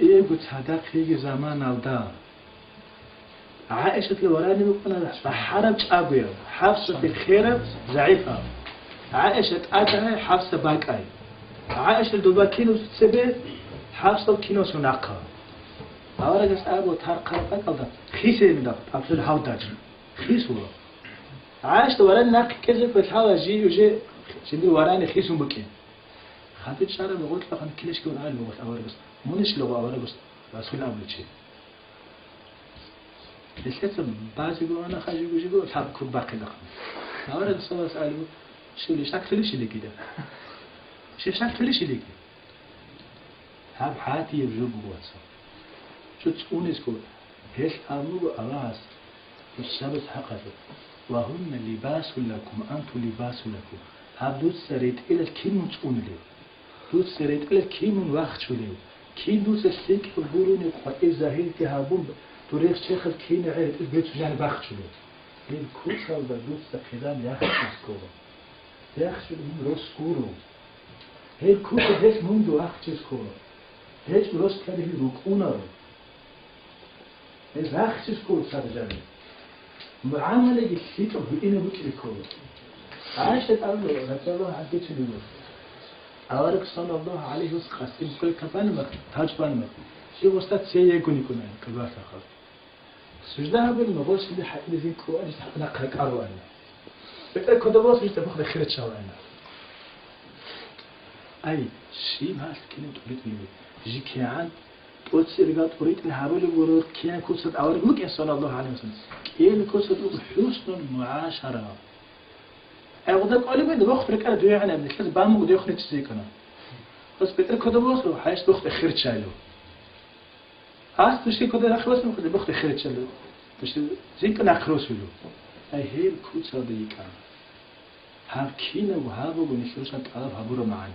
إيه صدق في زمان الدا عائشة الوراني بقولنا حرب أبويا حفصة في الخيرة ضعيفة عائشة أجاي حفصة باقي عائشة دوباكينو تسبه حفصة كينو سناقة أولا جس أبو تارقة بقولنا خيسة من ده أبصر هاوداج خيسوا عائشة وراني ناق كذا بتحاول جي وجي شدي وراني خيسون بكين خاطر شارع بقول لك أنا كلش كون عالي بقول أولا بس منش لغة أولا بس رسول أبو شيء لسه بعضی گویان خواهی گویی تاب کود باقی دارم. نوارد دوستان سالو شیلیش تکلیش لیکیده. شیلیش تکلیش لیکی. هر حاتی یبجو بواسه. شد اونیس کو هیچ آمو آواز مشابه حقیقت. و هم لباس لکم انتو لباس لکم. هر دوست سرید ایل کیمون چونیه. دوست سرید ایل کیمون وقت شده. کی دوست سیک برونی قای ظاهری که هابون توريخ شيخ الكيني عيد البيت يعني باخشلو هين كوسا ولا دوس كلام ياخش سكورو ياخش من روسكورو هين كوسا هيش موندو اخش سكورو هيش روس كان هي روكونا هيش اخش سكورو سارجاني معامله يشيتو هنا بكيكو عاشت أمر رضي الله عنه تشلو أورك صلى الله عليه وسلم كل كفان ما تاجبان ما شيء وستات شيء يكون كبار فخر سجدها بالمبوس اللي حقيقي زين كوانش نقرأ كأروان بقى كده بوس مش تبغى خيرت شوانا أي شيء ما أسكنين تريد مني جي كيان توصل تريد الحبل ورود كيان كوسد أورك ممكن صلى الله عليه وسلم كيان كوسد حسن المعاشرة أقدر أقول لك ده وقت ركعة دوية عنا من الكلام بعمق ده يخرج زي كنا بس بقى كده بوس وحاش بوقت خيرت شايله هاست تشتي كده نخلص من كده بوقت خيرت شايله تشتي زي كنا نخلص له أي هي الكوسة دي كان هاكينا وهابو بنشوشان تعرف هابورا معاني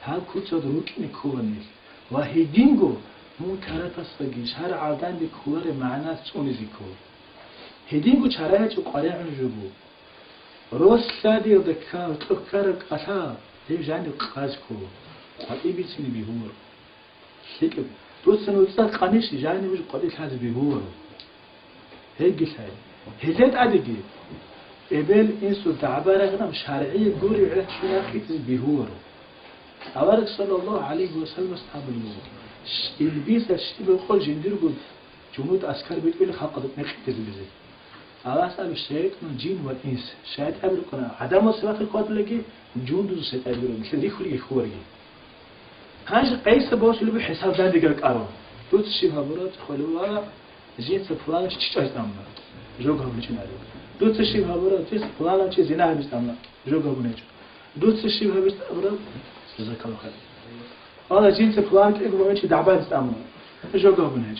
هاكوسة دروكني كونيس وهيدينغو مون كارتاس بگیش هر عادن به کوره معناست اون زیکو هیدینگو چرایه چو قاله عنجبو روز سادی و دکار تکر قطع دیو جانی قاز کو قطعی بیتینی بیهور شکل دوست نوستاد قانیش جانی بج قطعی کاز بیهور هیگی سای هزید عدیگی ابل اینسو دعباره غنم شرعی گوری علت شناخیت بیهور أورك صلى الله عليه وسلم أصحاب الموت البيس الشيء بيقول جندير يقول جنود عسكر بيقول خلقت نخيت البيزة أواس أبي الشيء من جين والإنس شاهد قبل كنا عدم الصلاة القاتل لقي جند وسيد قبل مثل ذي خلي خوري هاش قيس باش اللي بحساب دان دقيق أرو دوت الشيء هبرات خلوا جين سفلان تشتاج نامنا جوجها بنجنا دوت الشيء هبرات تيس فلان تيس زنا بيستعمل جوجها بنجنا دوت الشيء هبرات أبرات جزاك الله خير. أنا جيت فلان كأنه ما يمشي دعبان استعمل. جوجا بنهج.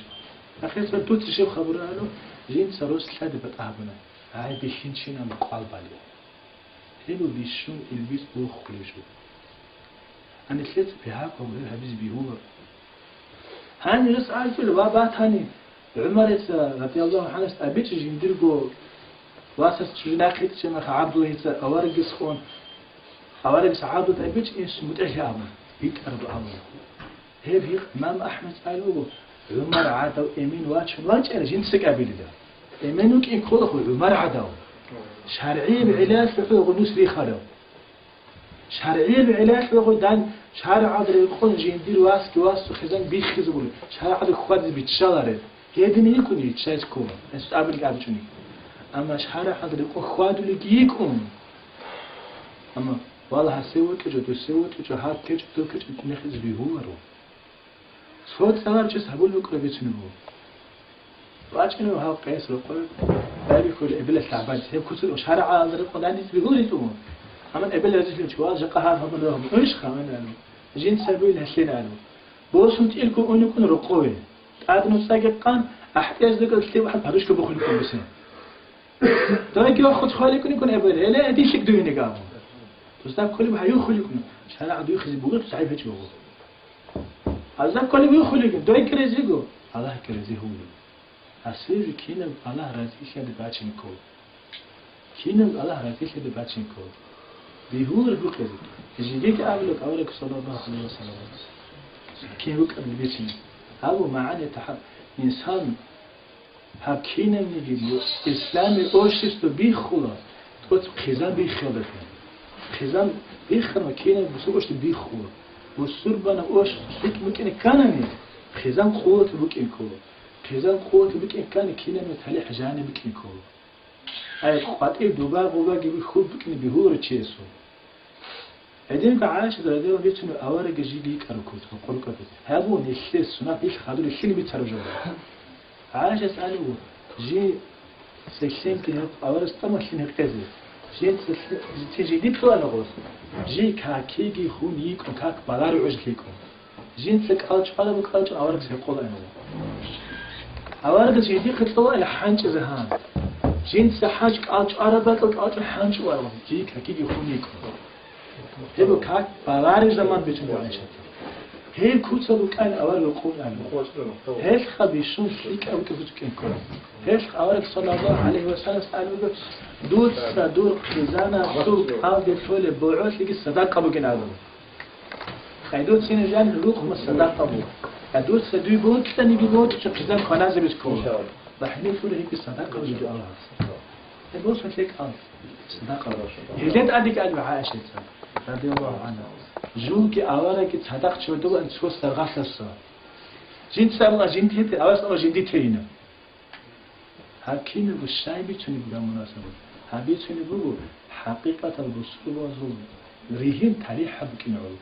أخيرا سبتوت الشيء خبره له جيت سروس كذا بتأهبنا. هاي بيشين شين عم قلب عليه. هلو بيشون البيس بروح كليشو. أنا سلت بهاك وغير هبيز بيهور. هاني رسال في الوابات هاني عمر رضي الله عنه أبيت جندرجو واسس جناقيت شما عبد الله أورجس خون. أولا سعادة أبيج إنس متأهامة هيك أربع أمور هي إمام أحمد قالوا عمر عادوا إمين واجه أنا جنسك أبي ده إمين وكين كله عمر عادوا شرعي بعلاج في غنوس لي خلوا شرعي بعلاج في غدان شرع عادل يكون جندير واس خزان بيخز بقول شرع عادل خواد بيتشالره هي دنيا يكون يتشايز كوم إنس قبل قاعد شوني أما شرع عادل يكون خواد لقيكم أما والله هسوي كذا تسوي كذا هات كذا تو كذا نخز بيهورو صوت سوار جس هقول لك بيتنو واجنو ها قيس رقل بالي كل إبلة تعبان هي كسر وشارع عذر قداني بيقولي تو أما إبلة رجل شواز جقها هم لهم إيش خامن أنا جين سبيل هسين أنا بوسنت إلكم أنكم رقوي أدنو ساققان أحتاج ذكر كتير واحد هرشك بخلكم بسين تراك ياخذ خالكم يكون إبلة لا دي شك دويني قاموا وستاب كل ما هيخلي يكون شهلا عدو يخزي بقول تعيب هيك بقول هذا كل ما يخلي يكون دوي كريزيجو الله كريزي هو أصير كينا الله رازي شيء دباشين كول كينا الله رازي شيء دباشين كول بيهور هو كذي يجيك أقولك صلى الله عليه وسلم كين بك بيتين أبو معاني إنسان هكينا نجيب إسلامي أوشيست بيخولا توت خزان بيخولا خزان بيخولا كينا بسوقش بيخولا والسور بنا أوش بيك ممكن كانني خزان قوة بكين كولا خزان قوة بكين كان كينا متهلي حجاني بكين كولا أي قطعي دوبار غوبا جيبي خود بكين بيهور تشيسو هذين بعاش دراديو بيتونو أوارق جيبي كاركوت وقول كاركوت هابو نخيل سنا بيش خادو نخيل بيترجو عاش أسألو جي سكسين كده أوارق استمع شين هكذا جي تيجي ديتو أنا غوص جي كاكيجي خونيك وكاك بالارو عجليكو جي تلك ألش على بكالش أوارق سيقول أنا أوارق جيدي قطوا إلى حنش زهان جي تسحاج ألش عربات ألش حنش وارو جي كاكيجي خونيكو هبو كاك بالارو زمان بيتونو عايشة هي كوتسو كان أول القول عنه هيش خبيشون سليك أو كفتكين كون هيش أول صلى الله عليه وسلم قالوا دور صدور خزانة سوق أو دخول بعوث لقي الصداقة بقين عظم خيدوت سين جان لوق ما الصداقة بو خيدوت سدوي بود تاني بيبود خزان خنازة بتكون بحني فول هيك الصداقة بجد الله هبوس مثلك صداقة هيدت أديك أدو عائشة رضي الله عنها جوكي أولا كي تصدق شو دو أن تسوس ترغاس الصا جين سامع جين تيت أواس أو جين ديتينا هكين بالشاي بيتوني بلا مناسبة هبيتوني بقول حقيقة البصر وزول ريهن تاريخ حبكين عود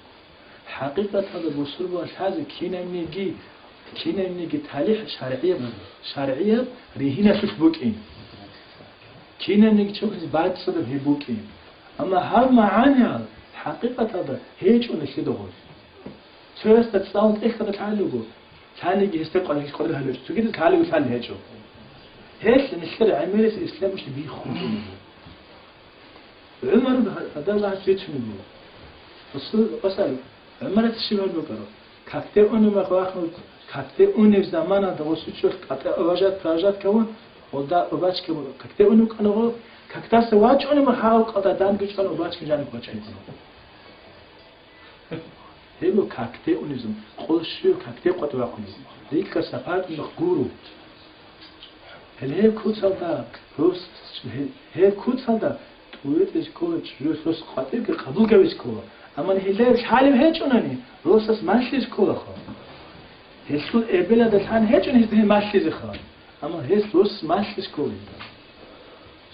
حقيقة البصر وز هذا كينا منيجي تاريخ شرعية ريهن أشوف بوكين كينا منيجي شوف بعد صدق هي بوكين أما هم معاني حقيقة هذا هيج ولا شيء دغوس شو استتصاون إخذ تعالجوا ثاني يستقل يقول هذا شو كده تعالجوا ثاني هيجوا هيك نشتري عملية الإسلام مش بيخون عمر هذا الله شيء شنو بس عمر تشيله بكرة كاتة أنو ما خواخن كاتة أنو في زمان هذا وسوتشوف كاتة أواجات كون ودا أواج كون كاتة أنو كانوا كاتة سواج أنو ما حاول قطع دام كيش كانوا أواج كجانب وجهه هيلو كاكتة أونيزم خلشيو كاكتة قط واقعي ذيك كسفات مخجورو هل كود سالدا روس هل كود سالدا تويت إيش كود روس خاطر كقبول كويس كوا أما هل حالم هيجونني روسس ماشليش كوا خا هل شو قبل هذا الحين هيجون هذه ماشليش خا أما هل روس ماشليش كوا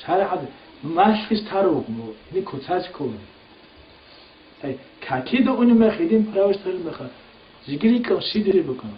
شهر هذا ماشليش تارو ني كوتاج كوا كاكيدو اونو مخیدیم پراوش تر مخا جگری کم شیدری بکنم